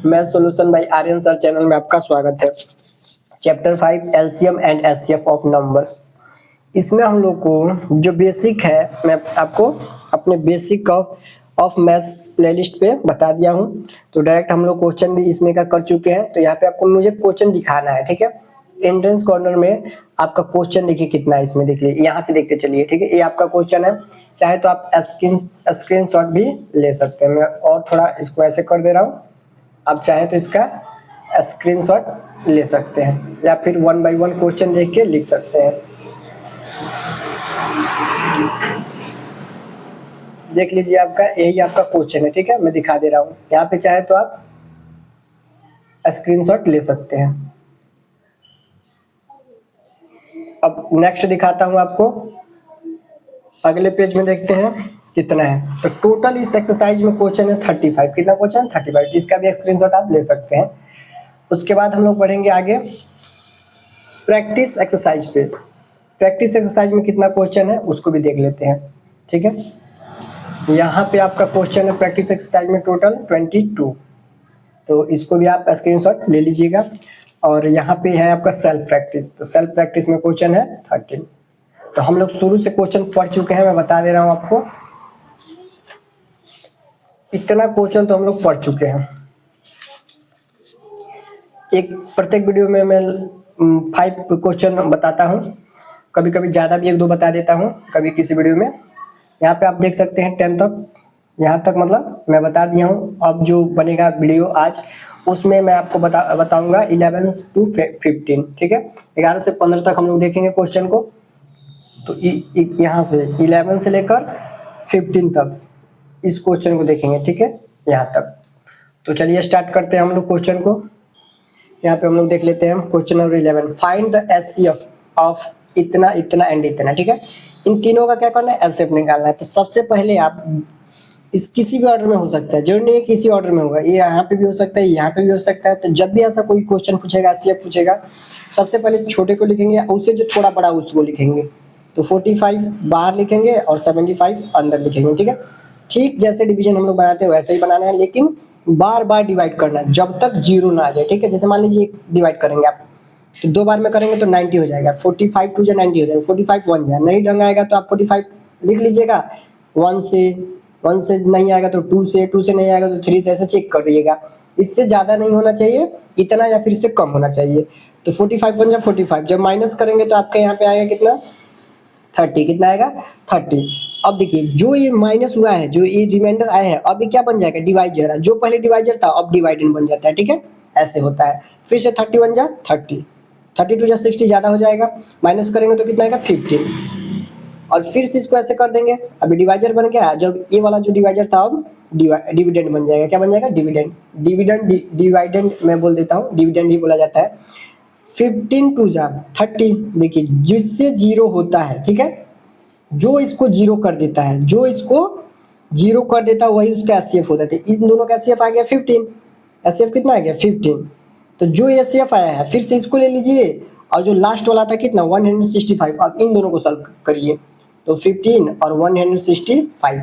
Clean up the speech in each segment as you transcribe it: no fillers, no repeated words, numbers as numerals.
Math solution by Aryan sir channel में आपका स्वागत है। Chapter 5 LCM and HCF of numbers. इसमें हम लोग को जो बेसिक है मैं आपको अपने बेसिक ऑफ मैथ्स प्लेलिस्ट पे बता दिया हूँ। तो डायरेक्ट हम लोग क्वेश्चन भी इसमें का कर चुके हैं। तो यहाँ पे आपको मुझे क्वेश्चन दिखाना है, ठीक है। एंट्रेंस कॉर्नर में आपका क्वेश्चन देखिए कितना है, इसमें देख लीजिए, यहाँ से देखते चलिए, ठीक है। ये आपका क्वेश्चन है, चाहे तो आप स्क्रीनशॉट भी ले सकते हैं। मैं और थोड़ा इसको ऐसे कर दे रहा हूँ, आप चाहे तो इसका स्क्रीनशॉट ले सकते हैं या फिर 1 बाय 1 क्वेश्चन देख के लिख सकते हैं। देख लीजिए, आपका यही आपका क्वेश्चन है, ठीक है। मैं दिखा दे रहा हूँ, यहाँ पे चाहे तो आप स्क्रीनशॉट ले सकते हैं। अब नेक्स्ट दिखाता हूँ आपको, अगले पेज में देखते हैं कितना है। तो टोटल इस एक्सरसाइज में क्वेश्चन है 35। कितना क्वेश्चन? 35। इसका भी स्क्रीनशॉट आप ले सकते हैं। उसके बाद हम लोग बढ़ेंगे आगे प्रैक्टिस एक्सरसाइज पे। प्रैक्टिस एक्सरसाइज में कितना क्वेश्चन है उसको भी देख लेते हैं, ठीक है। यहाँ पे आपका क्वेश्चन है प्रैक्टिस एक्सरसाइज में टोटल 22। तो इसको भी आप स्क्रीनशॉट ले लीजिएगा। और यहाँ पे है आपका सेल्फ प्रैक्टिस। तो सेल्फ प्रैक्टिस में क्वेश्चन है 13। तो हम लोग शुरू से क्वेश्चन पढ़ चुके हैं, मैं बता दे रहा हूँ आपको। इतना क्वेश्चन तो हम लोग पढ़ चुके हैं। एक प्रत्येक वीडियो में मैं 5 क्वेश्चन बताता हूँ, कभी कभी ज़्यादा भी 1-2 बता देता हूँ कभी किसी वीडियो में। यहाँ पे आप देख सकते हैं 10 तक, यहाँ तक मतलब मैं बता दिया हूँ। अब जो बनेगा वीडियो आज, उसमें मैं आपको बताऊंगा 11 to 15, ठीक है। 11 से 15 तक हम लोग देखेंगे क्वेश्चन को। तो यहाँ से 11 से लेकर 15 तक इस क्वेश्चन को देखेंगे, ठीक है, यहाँ तक। तो चलिए स्टार्ट करते हैं हम लोग क्वेश्चन को। यहाँ पे हम लोग देख लेते हैं question number 11। Find the HCF of इतना इतना एंड इतना, ठीक है। इन तीनों का क्या करना है? एचसीएफ निकालना है। तो सबसे पहले आप इस किसी भी ऑर्डर में हो सकता है, जरूरी नहीं है किसी ऑर्डर में होगा, ये यहाँ पे भी हो सकता है, यहाँ पे भी हो सकता है। तो जब भी ऐसा कोई क्वेश्चन पूछेगा, एचसीएफ पूछेगा, सबसे पहले छोटे को लिखेंगे, उससे जो थोड़ा बड़ा उसको लिखेंगे। तो 45 बाहर लिखेंगे और 75 अंदर लिखेंगे, ठीक है। ठीक जैसे डिवीजन हम लोग बनाते हैं वैसे ही बनाना है, लेकिन बार बार डिवाइड करना है जब तक 0 ना आ जाए, ठीक है। जैसे मान लीजिए डिवाइड करेंगे आप, तो 2 बार में करेंगे तो 90 हो जाएगा। 45 2 जा 90 हो जाएगा। 45 1 जा, नहीं ढंग आएगा तो आप 45 लिख लीजिएगा। 1 से नहीं आएगा तो 2 से नहीं आएगा तो 3 से, ऐसे चेक कर दीजिएगा। इससे ज़्यादा नहीं होना चाहिए इतना, या फिर इससे कम होना चाहिए। तो 45 1 जा 45, जब माइनस करेंगे तो आपके यहाँ पे आएगा कितना? 30। कितना आएगा? 30। अब देखिए, जो ये माइनस हुआ है, जो ये रिमाइंडर आया है, अब ये क्या बन जाएगा? डिवाइजर। जो पहले डिवाइजर था अब डिवाइडेंड बन जाता है, ठीक है। ऐसे होता है। फिर से 31 जा 30, 32 जा 60, ज़्यादा हो जाएगा। माइनस करेंगे तो कितना आएगा? 15। और फिर से इसको ऐसे कर देंगे। अभी डिवाइजर बन गया, जब ये वाला जो डिवाइजर था अब डिविडेंड बन जाएगा। क्या बन जाएगा? डिविडेंड मैं बोल देता हूँ, डिविडेंड ही बोला जाता है। 15 2 जा 30। देखिए, जिससे 0 होता है, ठीक है, जो इसको 0 कर देता है, जो इसको 0 कर देता है वही उसका एचसीएफ होता है। इन दोनों का एचसीएफ आ गया 15। एचसीएफ कितना आ गया? 15। तो जो एचसीएफ आया है फिर से इसको ले लीजिए, और जो लास्ट वाला था कितना? 165। अब इन दोनों को सॉल्व करिए। तो 15 और 165।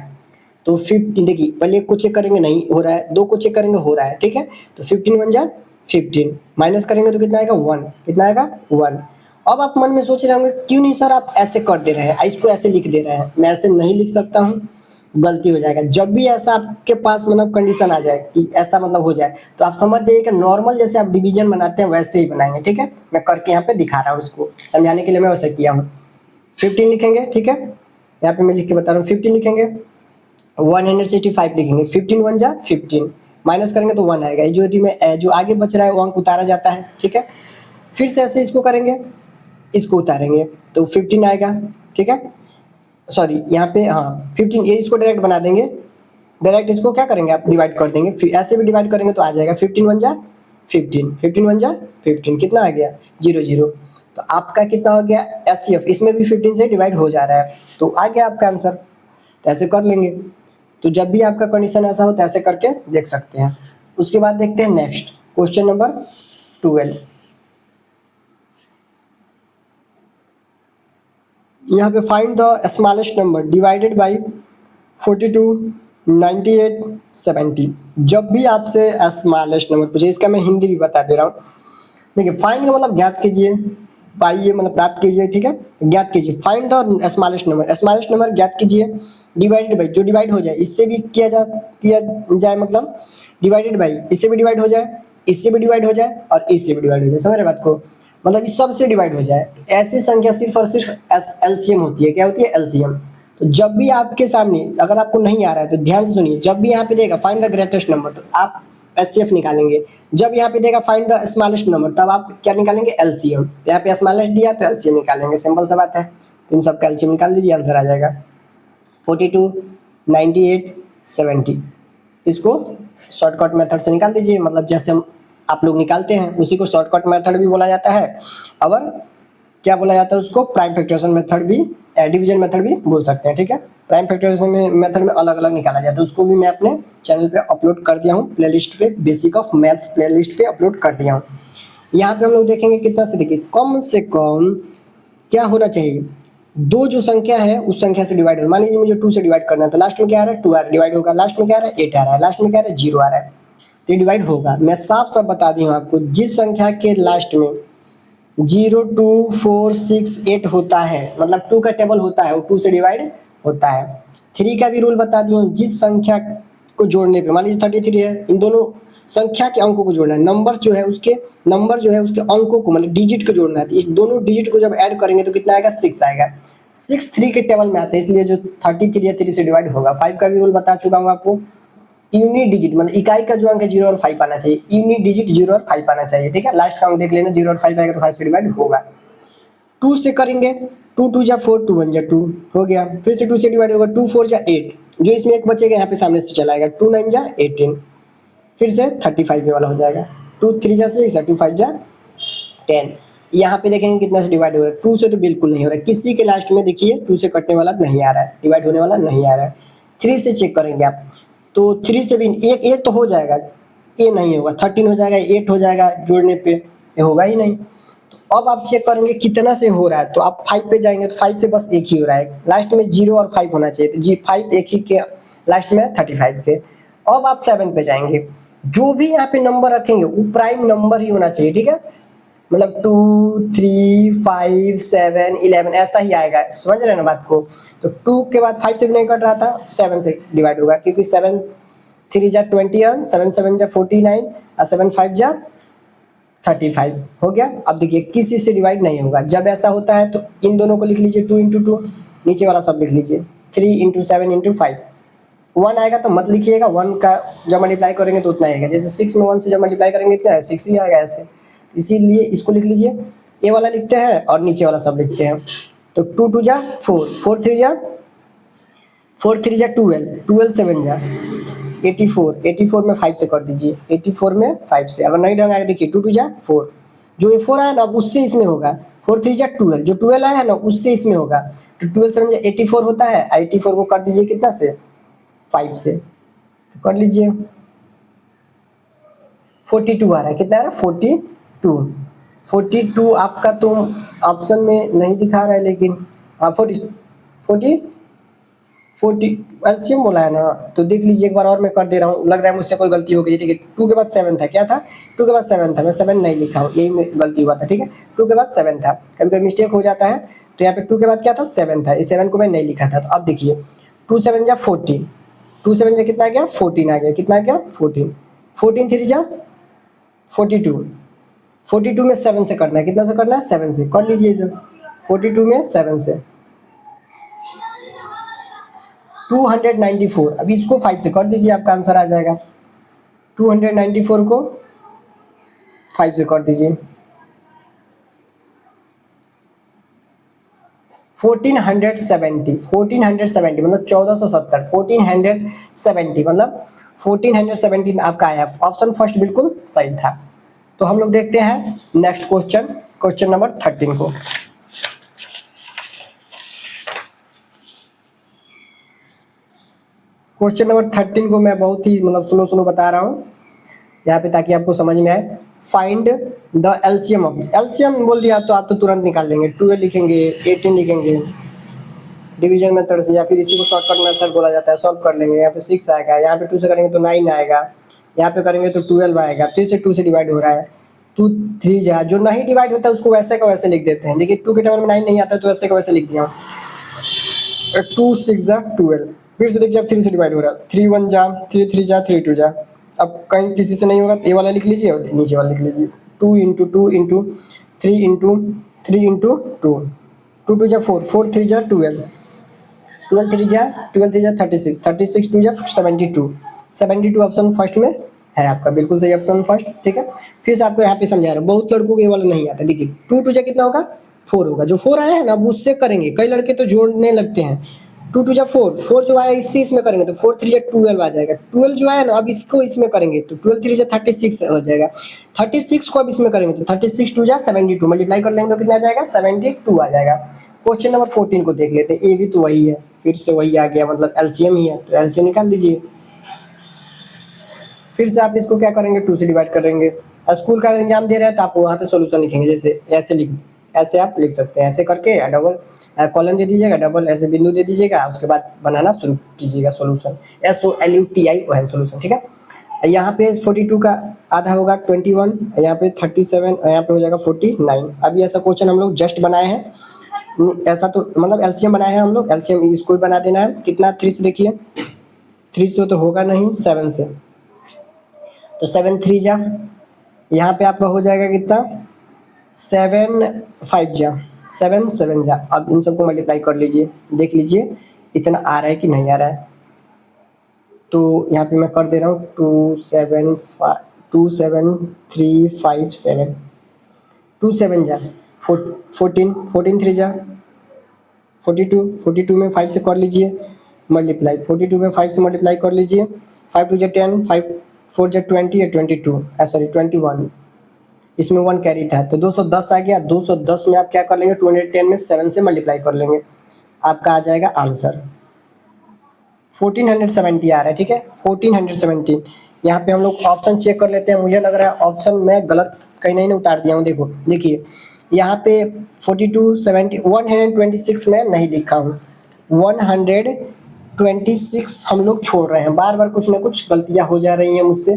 तो 15, देखिए पहले एक को चेक करेंगे नहीं हो रहा है, 2 को चेक करेंगे हो रहा है, ठीक है। तो 15 1 जा 15, माइनस करेंगे तो कितना आएगा? 1। कितना आएगा? 1। अब आप मन में सोच रहे होंगे क्यों नहीं सर आप ऐसे कर दे रहे हैं, इसको ऐसे लिख दे रहे हैं। मैं ऐसे नहीं लिख सकता हूँ, गलती हो जाएगा। जब भी ऐसा आपके पास मतलब कंडीशन आ जाए कि ऐसा मतलब हो जाए, तो आप समझ जाइए कि नॉर्मल जैसे आप डिवीजन बनाते हैं वैसे ही बनाएंगे, ठीक है। मैं करके यहाँ पे दिखा रहा हूँ, इसको समझाने के लिए मैं वैसे किया हूँ। 15 लिखेंगे, ठीक है, यहाँ पे मैं लिख के बता रहा हूँ। 15 लिखेंगे, 165 लिखेंगे। 15 1 जा 15, माइनस करेंगे तो 1 आएगा। जो आगे बच रहा है वो अंक उतारा जाता है, ठीक है। फिर से ऐसे इसको करेंगे, इसको उतारेंगे तो 15 आएगा, ठीक है। सॉरी, यहाँ पे हाँ 15, ये इसको डायरेक्ट बना देंगे। डायरेक्ट इसको क्या करेंगे आप? डिवाइड कर देंगे। फिर ऐसे भी डिवाइड करेंगे तो आ जाएगा 15 1 जा 15, 15 1 जा 15। कितना आ गया? 0 0। तो आपका कितना हो गया? एचसीएफ। इसमें भी 15 से डिवाइड हो जा रहा है, तो आ गया आपका आंसर। तो ऐसे कर लेंगे। तो जब भी आपका कंडीशन ऐसा हो तो ऐसे करके देख सकते हैं। उसके बाद देखते हैं नेक्स्ट क्वेश्चन नंबर 12। यहाँ पे find the smallest number divided by 42 98 70। जब भी आपसे स्मॉलेस्ट नंबर पूछे, इसका मैं हिंदी भी बता दे रहा हूँ। देखिए फाइंड का मतलब ज्ञात कीजिए, पाइए मतलब प्राप्त कीजिए, ठीक है, ज्ञात कीजिए। Find the smallest number, smallest number ज्ञात कीजिए, डिवाइडेड बाई, जो डिवाइड हो जाए इससे भी किया जाए मतलब डिवाइडेड बाई, इससे भी डिवाइड हो जाए, इससे भी डिवाइड हो जाए और इससे भी डिवाइड हो जाए। समझ रहे बात को, मतलब इस सब से डिवाइड हो जाए। तो ऐसी संख्या सिर्फ और सिर्फ एलसीएम होती है। क्या होती है? एलसीएम। तो जब भी आपके सामने, अगर आपको नहीं आ रहा है तो ध्यान से सुनिए, जब भी यहाँ पे देगा फाइंड द ग्रेटेस्ट नंबर तो आप एचसीएफ निकालेंगे। जब यहाँ पे देगा फाइंड द स्मॉलेस्ट नंबर तब आप क्या निकालेंगे? एलसीएम। तो यहाँ पे स्मॉलेस्ट दिया तो एलसीएम निकालेंगे, सिंपल सा बात है। तो इन सबका एलसीएम निकाल दीजिए, आंसर आ जाएगा 42, 98, 70। इसको शॉर्टकट मेथड से निकाल दीजिए, मतलब जैसे हम आप लोग निकालते हैं उसी को शॉर्टकट मेथड भी बोला जाता है, और क्या बोला जाता है उसको? प्राइम फैक्टराइजेशन मेथड भी, डिवीजन मेथड भी बोल सकते हैं, ठीक है। प्राइम फैक्टराइजेशन मेथड में अलग अलग निकाला जाता है, उसको भी मैं अपने चैनल पे अपलोड कर दिया हूँ, प्लेलिस्ट पे, बेसिक ऑफ मैथ्स प्लेलिस्ट पे अपलोड कर दिया हूँ। यहाँ पे हम लोग देखेंगे कितना से, देखिए कम से कम क्या होना चाहिए, दो जो संख्या है उस संख्या से डिवाइड हो। मान लीजिए मुझे 2 से डिवाइड करना है तो लास्ट में क्या आ रहा है? 2 आ रहा है, डिवाइड होगा। लास्ट में क्या आ रहा है? 8 आ रहा है। लास्ट में क्या आ रहा है? 0 आ रहा है, तो ये डिवाइड होगा। मैं साफ साफ बता दी हूँ आपको, जिस संख्या के लास्ट में 0, 2, 4, 6, 8 होता है, मतलब 2 का टेबल होता है, वो 2 से डिवाइड होता है। 3 का भी रूल बता दी हूँ, जिस संख्या को जोड़ने पे, मान लीजिए 33 है, इन दोनों संख्या के अंकों को जोड़ना है, नंबर जो है उसके अंकों को, मतलब डिजिट को जोड़ना है। तो इस दोनों डिजिट को जब ऐड करेंगे तो कितना आएगा? 6 आएगा। 6 3 के टेबल में आता है, इसलिए जो 33 है 3 से डिवाइड होगा। 5 का भी रूल बता चुका हूँ आपको, यूनिट डिजिट मतलब इकाई का जो अंक है 0 और 5 आना चाहिए, यूनिट डिजिट 0 और 5 आना चाहिए, ठीक है। लास्ट का अंक देख लेना, 0 और 5 आएगा तो 5 से डिवाइड होगा। 2 से करेंगे, 2 2 जा 4, 2 1 जा 2 हो गया। फिर से 2 से डिवाइड होगा, 2 4 जा 8, जो इसमें एक बचेगा यहाँ पे सामने से चला आएगा, 2 9 जा 18, फिर से 35 ये वाला हो जाएगा। 2 3 जा 6, 2 5 जा 10। यहाँ पे देखेंगे कितना से डिवाइड हो रहा है, 2 से तो बिल्कुल नहीं हो रहा है, किसी के लास्ट में देखिए 2 से कटने वाला नहीं आ रहा है, डिवाइड होने वाला नहीं आ रहा है। 3 से चेक करेंगे आप, तो 3 से भी एक तो हो जाएगा, ये नहीं होगा, 13 हो जाएगा, 8 हो जाएगा, जोड़ने पे ये होगा ही नहीं। तो अब आप चेक करेंगे कितना से हो रहा है, तो आप 5 पे जाएंगे तो 5 से बस एक ही हो रहा है, लास्ट में 0 और 5 होना चाहिए, तो जी 5 एक ही के लास्ट में 35 के। अब आप 7 पे जाएंगे, जो भी यहाँ पे नंबर रखेंगे वो प्राइम नंबर ही होना चाहिए, ठीक है, मतलब 2 3 5 7 11 ऐसा ही आएगा, समझ रहे हैं ना बात को। तो 2 के बाद 5 से भी नहीं कट रहा था, 7 से डिवाइड होगा, क्योंकि 7 3 जा 21, 7 7 जा 49 और 7 5 जा 35 हो गया। अब देखिए किसी से डिवाइड नहीं होगा। जब ऐसा होता है तो इन दोनों को लिख लीजिए 2 × 2, नीचे वाला सब लिख लीजिए 3 × 7 × 5। 1 आएगा तो मत लिखिएगा, 1 का जब मल्टीप्लाई करेंगे तो उतना आएगा, जैसे 6 में 1 से जब मल्टीप्लाई करेंगे इतना है, 6 ही आएगा ऐसे, इसीलिए इसको लिख लीजिए। ये वाला लिखते हैं और नीचे वाला सब लिखते हैं। तो 2 2 जा 4, 4 3 जा 12, 12 7 जा 84, 84 में 5 से कर दीजिए, 84 में 5 से। अगर नहीं ढंग आएगा देखिए 2 2 जा 4, जो ये 4 आया ना अब उससे इसमें होगा, 4 3 जा 12, जो 12 आया है ना उससे इसमें होगा, तो 12 7 जा 84 होता है, 84 को कर दीजिए कितना से? 5 से, तो कर लीजिए 42 आ रहा है, कितना आ रहा है? 42। 42 आपका तो ऑप्शन में नहीं दिखा रहा है, लेकिन हाँ 40 एलसीएम बोला है ना, तो देख लीजिए एक बार और मैं कर दे रहा हूँ, लग रहा है मुझसे कोई गलती हो गई। देखिए 2 के बाद 7 था, क्या था? 2 के बाद 7 था, मैं 7 नहीं लिखा हूँ, यही गलती हुआ था, ठीक है। 2 के बाद 7 था, कभी कभी मिस्टेक हो जाता है, तो यहाँ पे 2 के बाद क्या था? 7 था, इस 7 को मैं नहीं लिखा था। तो अब देखिए 2 7 जा 14, 2 7 जा कितना आ गया? 14 आ गया, कितना आ गया? 14, 14 3 जा 42, 42 में 7 से करना है, कितना से करना है? 7 से कर लीजिए, जो 42 में 7 से 294। अब इसको 5 से कर दीजिए, आपका आंसर आ जाएगा। 294 को 5 से कर दीजिए, 1470, 1470 मतलब 1470, 1470 मतलब 1417 आपका आया। ऑप्शन फर्स्ट बिल्कुल सही था। तो हम लोग देखते हैं नेक्स्ट क्वेश्चन, क्वेश्चन नंबर 13 को। क्वेश्चन नंबर 13 को मैं बहुत ही मतलब स्लो बता रहा हूँ यहाँ पे, ताकि आपको समझ में आए। Find the LCM of, LCM बोल दिया तो आप तो तुरंत निकाल देंगे, 12 लिखेंगे, 18 लिखेंगे, डिवीजन मेथड से, या फिर इसी को शॉर्टकट मेथड बोला जाता है, सॉल्व कर लेंगे। यहाँ पे 6 आएगा, यहाँ पे 2 से करेंगे तो 9 आएगा, यहाँ पे करेंगे तो 12 आएगा, फिर से 2 से डिवाइड हो रहा है, 2 3 जा, जो नहीं डिवाइड होता है उसको वैसे का वैसे लिख देते हैं। देखिए 2 के टेबल में 9 नहीं आता तो वैसे का वैसे लिख दिया, 2 6 जा 12, फिर से देखिए अब 3 से डिवाइड हो रहा है, 3 1 जा, 3 3 जा, 3 2 जा। अब कहीं किसी से नहीं होगा तो ये वाला लिख लीजिए और नीचे वाला लिख लीजिए, 2 इंटू 2 इंटू 3 इंटू 3 इंटू 2, 2 2 जा 4, 4 3 जा 12, 12 3 जा 36, 36 2 जा 72, 72 ऑप्शन फर्स्ट में है आपका, बिल्कुल सही ऑप्शन फर्स्ट। ठीक है, फिर से आपको यहाँ पे समझा रहा हूँ, बहुत लड़कों को ये वाला नहीं आता। देखिए 2 2 जा कितना होगा, 4 होगा, जो 4 आया है ना अब उससे करेंगे। कई लड़के तो जोड़ने लगते हैं, 2 2 जा 4, 4 जो आया इससे इसमें करेंगे तो 4 3 जा 12 आ जाएगा, 12 जो आया ना अब इसको इसमें करेंगे तो 12 3 जा 36 हो जाएगा, 36 को अब इसमें करेंगे तो 36 2 जा 72, मल्टीप्लाई कर लेंगे तो कितना आ जाएगा, 72 आ जाएगा। क्वेश्चन नंबर 14 को देख लेते हैं, ये भी तो वही है, फिर से वही आ गया, मतलब एलसीएम ही है, तो एलसीएम निकाल दीजिए। फिर से आप इसको क्या करेंगे, 2 से डिवाइड करेंगे। स्कूल का एग्जाम दे रहे हैं तो आप वहाँ पे सॉल्यूशन लिखेंगे, जैसे ऐसे आप लिख सकते हैं, ऐसे करके डबल कॉलन दे दीजिएगा, डबल ऐसे बिंदु दे दीजिएगा, उसके बाद बनाना शुरू कीजिएगा सॉल्यूशन, SOLUTION सॉल्यूशन। ठीक है, यहाँ पे 42 का आधा होगा 21, यहाँ पे 37, यहाँ पे हो जाएगा 49। अभी ऐसा क्वेश्चन हम लोग जस्ट बनाए हैं, ऐसा तो मतलब एलसीएम बनाए हैं हम लोग, एलसीएम इसको भी बना देना है। कितना 3 से, देखिए 3 से तो होगा नहीं, 7 से, तो 7 3 जा, यहाँ पे आपका हो जाएगा कितना, 7 5 जा, 7 7 जा। अब इन सबको मल्टीप्लाई कर लीजिए, देख लीजिए इतना आ रहा है कि नहीं आ रहा है। तो यहाँ पे मैं कर दे रहा हूँ 2 7 3 5 7, 2 7 जा 14, 14 3 जा 42, 42 में 5 से कर लीजिए मल्टीप्लाई, 42 में 5 से मल्टीप्लाई कर लीजिए, 5 2 जा 10, 5 4 जा 20 या 22, सॉरी 21, इसमें 1 कैरी था तो 210 आ गया। 210 में आप क्या कर लेंगे, 210 में 7 से मल्टीप्लाई कर लेंगे, आपका आ जाएगा आंसर 1470 आ रहा है। ठीक है, 1417। यहाँ पे हम लोग ऑप्शन चेक कर लेते हैं, मुझे लग रहा है ऑप्शन में गलत कहीं नहीं उतार दिया हूँ। देखो देखिए यहाँ पे 42 70 126 में नहीं लिखा हूँ, 126 हम लोग छोड़ रहे हैं, बार बार कुछ ना कुछ गलतियाँ हो जा रही हैं मुझसे,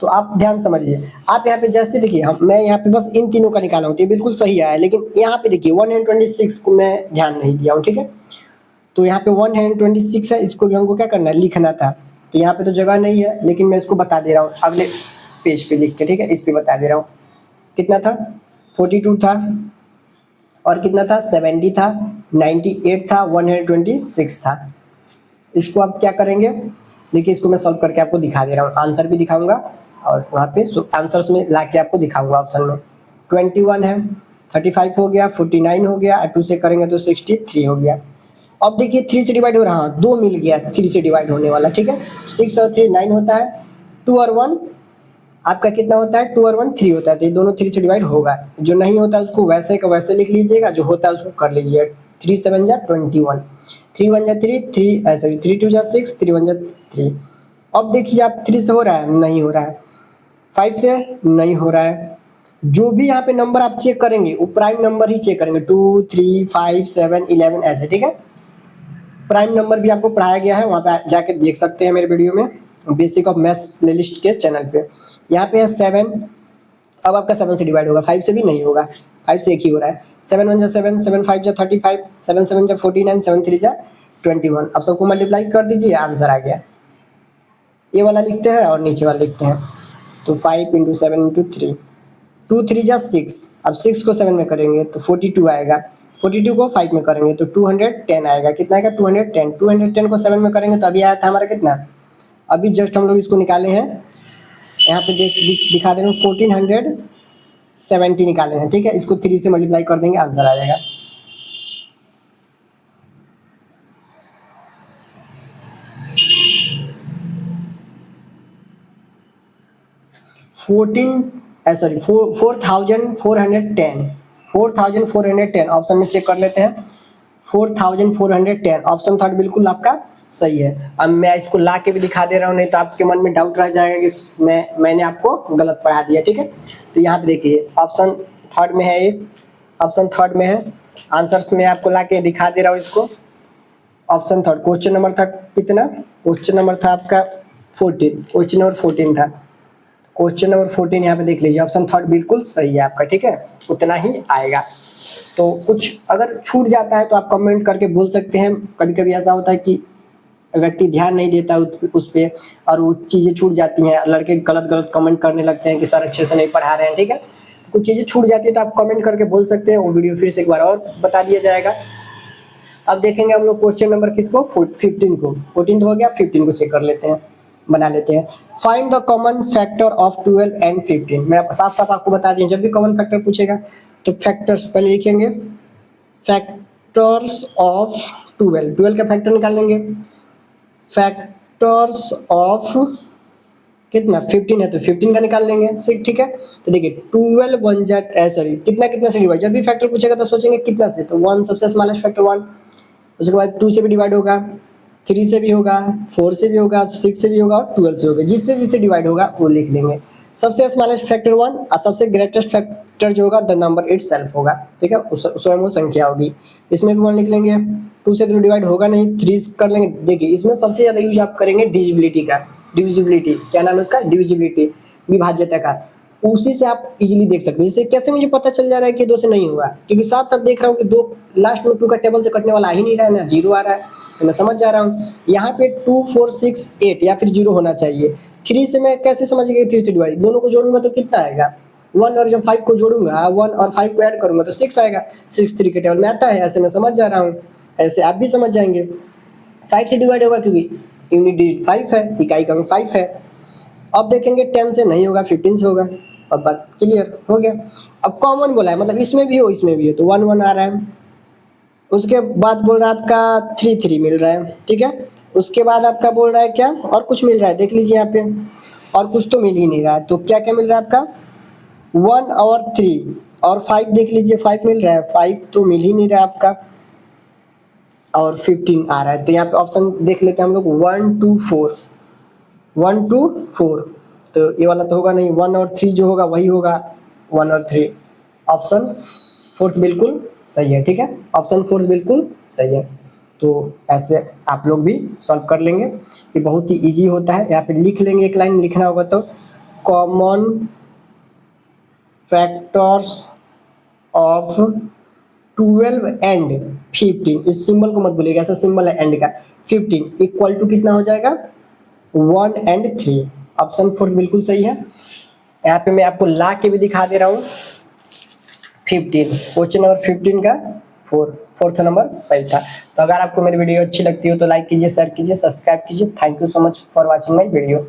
तो आप ध्यान समझिए। आप यहाँ पे जैसे देखिए मैं यहाँ पे बस इन तीनों का निकाला हूँ तो ये बिल्कुल सही आया, लेकिन यहाँ पे देखिए 126 को मैं ध्यान नहीं दिया हूँ। ठीक है, तो यहाँ पे 126 है, इसको भी हमको क्या करना है, लिखना था, तो यहाँ पे तो जगह नहीं है, लेकिन मैं इसको बता दे रहा हूँ अगले पेज पे लिख के। ठीक है, इस पे बता दे रहा हूँ कितना था, 42 था और कितना था 70 था, 98 था, 126 था। इसको आप क्या करेंगे, देखिए इसको मैं सॉल्व करके आपको दिखा दे रहा हूँ, आंसर भी दिखाऊंगा और वहाँ पे आंसर्स में ला के आपको दिखाऊंगा। ऑप्शन में 21 है, 35 हो गया, 49 हो गया, 2 से करेंगे तो 63 हो गया। अब देखिए 3 से डिवाइड हो रहा है, 2 मिल गया 3 से डिवाइड होने वाला। ठीक है, 6 और 3 9 होता है, 2 और 1 आपका कितना होता है, 2 और 1 3 होता है, तो ये दोनों 3 से डिवाइड होगा। जो नहीं होता है उसको वैसे का वैसे लिख लीजिएगा, जो होता है उसको कर लीजिए। 3 7 जा 21, 3 1 जा 3 3 सॉरी 3 2 जा 6, 3 1 जा 3। अब देखिए आप 3 से हो रहा है, नहीं हो रहा है, 5 से नहीं हो रहा है। जो भी यहाँ पे नंबर आप चेक करेंगे वो प्राइम नंबर ही चेक करेंगे, 2 3 5 7 11 ऐसे। ठीक है, प्राइम नंबर भी आपको पढ़ाया गया है, वहाँ पे जाके देख सकते हैं मेरे वीडियो में, बेसिक ऑफ मैथ्स प्लेलिस्ट के चैनल पे। यहाँ पे है 7, अब आपका 7 से डिवाइड होगा, 5 से भी नहीं होगा, 5 से एक ही हो रहा है। 7 1 जा 7, 7 5 जा 35, 7 7 जा 49, 7 3 जा 21। अब सबको मल्टीप्लाई कर दीजिए, आंसर आ गया। ये वाला लिखते हैं और नीचे वाला लिखते हैं, तो 5 × 7 × 3, 2 3 जा 6, अब 6 को 7 में करेंगे तो 42 आएगा, 42 को 5 में करेंगे तो 210 आएगा। कितना आएगा, 210। 210 को 7 में करेंगे तो अभी आया था हमारा कितना, अभी जस्ट हम लोग इसको निकाले हैं, यहाँ पे दिखा दे रहे हैं 1470 निकाले हैं। ठीक है, इसको 3 से मल्टीप्लाई कर देंगे, आंसर आ जाएगा। सॉरी 4410 ऑप्शन में चेक कर लेते हैं। 4410 ऑप्शन थर्ड बिल्कुल आपका सही है। अब मैं इसको ला के भी दिखा दे रहा हूँ, नहीं तो आपके मन में डाउट रह जाएगा कि मैंने आपको गलत पढ़ा दिया। ठीक है, तो यहाँ पे देखिए ऑप्शन थर्ड में है, ये ऑप्शन थर्ड में है, आंसर्स में आपको ला के दिखा दे रहा हूँ इसको। ऑप्शन थर्ड क्वेश्चन नंबर था कितना, क्वेश्चन नंबर था आपका 14, क्वेश्चन नंबर 14 था, क्वेश्चन नंबर 14 यहाँ पे देख लीजिए, ऑप्शन थर्ड बिल्कुल सही है आपका, ठीक है, उतना ही आएगा। तो कुछ अगर छूट जाता है तो आप कमेंट करके बोल सकते हैं, कभी कभी ऐसा होता है कि व्यक्ति ध्यान नहीं देता उस पे और वो चीज़ें छूट जाती हैं, लड़के गलत गलत कमेंट करने लगते हैं कि सर अच्छे से नहीं पढ़ा रहे हैं, ठीक है, कुछ चीज़ें छूट जाती है तो आप कमेंट करके बोल सकते हैं, वो वीडियो फिर से एक बार और बता दिया जाएगा। अब देखेंगे हम लोग क्वेश्चन नंबर किसको, 15 को, 14 हो गया, 15 को चेक कर लेते हैं, बना लेते हैं। Find the common factor of 12 and 15। मैं साफ साफ आपको बता दिया, जब भी कॉमन फैक्टर पूछेगा तो फैक्टर्स पहले लिखेंगे, फैक्टर्स ऑफ 12, 12 का फैक्टर निकाल लेंगे, फैक्टर्स ऑफ कितना 15 है तो 15 का निकाल लेंगे, ठीक है। तो देखिए 12 1 जेट सॉरी कितना कितना से डिवाइड, जब भी फैक्टर पूछेगा तो सोचेंगे कितना से, तो 1 सबसे स्मॉलेस्ट फैक्टर 1, उसके बाद 2 से भी डिवाइड होगा, 3 से भी होगा, 4 से भी होगा, 6 से भी होगा और 12 से होगा, जिससे जिससे डिवाइड होगा वो लिख लेंगे। सबसे स्मॉलेस्ट फैक्टर 1 और सबसे ग्रेटेस्ट फैक्टर जो होगा द नंबर इटसेल्फ होगा, ठीक है, स्वयं वो संख्या होगी, इसमें भी 1 लिख लेंगे। 2 से तो डिवाइड होगा नहीं, 3 कर लेंगे। देखिए इसमें सबसे ज़्यादा यूज आप करेंगे डिविजिबिलिटी का, डिविजिबिलिटी क्या नाम है उसका, डिविजिबिलिटी, विभाज्यता का, उसी से आप इजीली देख सकते हैं। इससे कैसे मुझे पता चल जा रहा है कि 2 से नहीं हुआ, क्योंकि साफ साफ देख रहा हूँ कि 2 लास्ट में 2 का टेबल से कटने वाला आ ही नहीं रहा है ना, 0 आ रहा है, तो मैं समझ जा रहा हूँ यहाँ पे 2 4 6 8 या फिर 0 होना चाहिए। 3 से मैं कैसे समझ गया 3 से डिवाइड, दोनों को जोड़ूंगा तो कितना आएगा 1, और जब 5 को जोड़ूंगा 1 और 5 को ऐड करूंगा तो 6 आएगा, 6 3 के टेबल में आता है, ऐसे मैं समझ जा रहा हूँ, ऐसे आप भी समझ जाएंगे। 5 से डिवाइड होगा क्योंकि यूनिट डिजिट 5 है, इकाई का अंक 5 है। अब देखेंगे 10 से नहीं होगा, 15 से होगा, अब बात क्लियर हो गया। अब कॉमन बोला है, मतलब इसमें भी हो इसमें भी हो, तो 1 1 आ रहा है, उसके बाद बोल रहा है आपका 3 3 मिल रहा है, ठीक है, उसके बाद आपका बोल रहा है क्या और कुछ मिल रहा है, देख लीजिए यहाँ पे, और कुछ तो मिल ही नहीं रहा है, तो क्या क्या मिल रहा है आपका 1 और 3 और 5, देख लीजिए 5 मिल रहा है, 5 तो मिल ही नहीं रहा है आपका, और 15 आ रहा है, तो यहाँ पे ऑप्शन देख लेते हैं हम लोग 1 2 4, 1 2 4, तो ये वाला तो होगा नहीं, 1 और 3 जो होगा वही होगा 1 और 3, ऑप्शन 4 बिल्कुल सही है, ठीक है, ऑप्शन 4 बिल्कुल सही है। तो ऐसे आप लोग भी सॉल्व कर लेंगे, ये बहुत ही इजी होता है। यहाँ पे लिख लेंगे, एक लाइन लिखना होगा तो कॉमन फैक्टर्स ऑफ 12 एंड 15, इस सिंबल को मत भूलिएगा, ऐसा सिंबल है एंड का, 15 इक्वल टू कितना हो जाएगा 1 एंड 3, ऑप्शन 4 बिल्कुल सही है। यहाँ पे मैं आपको ला के भी दिखा दे रहा हूँ, 15 क्वेश्चन नंबर 15 का 4th नंबर सही था। तो अगर आपको मेरी वीडियो अच्छी लगती हो तो लाइक कीजिए, शेयर कीजिए, सब्सक्राइब कीजिए। Thank you so much for watching my video.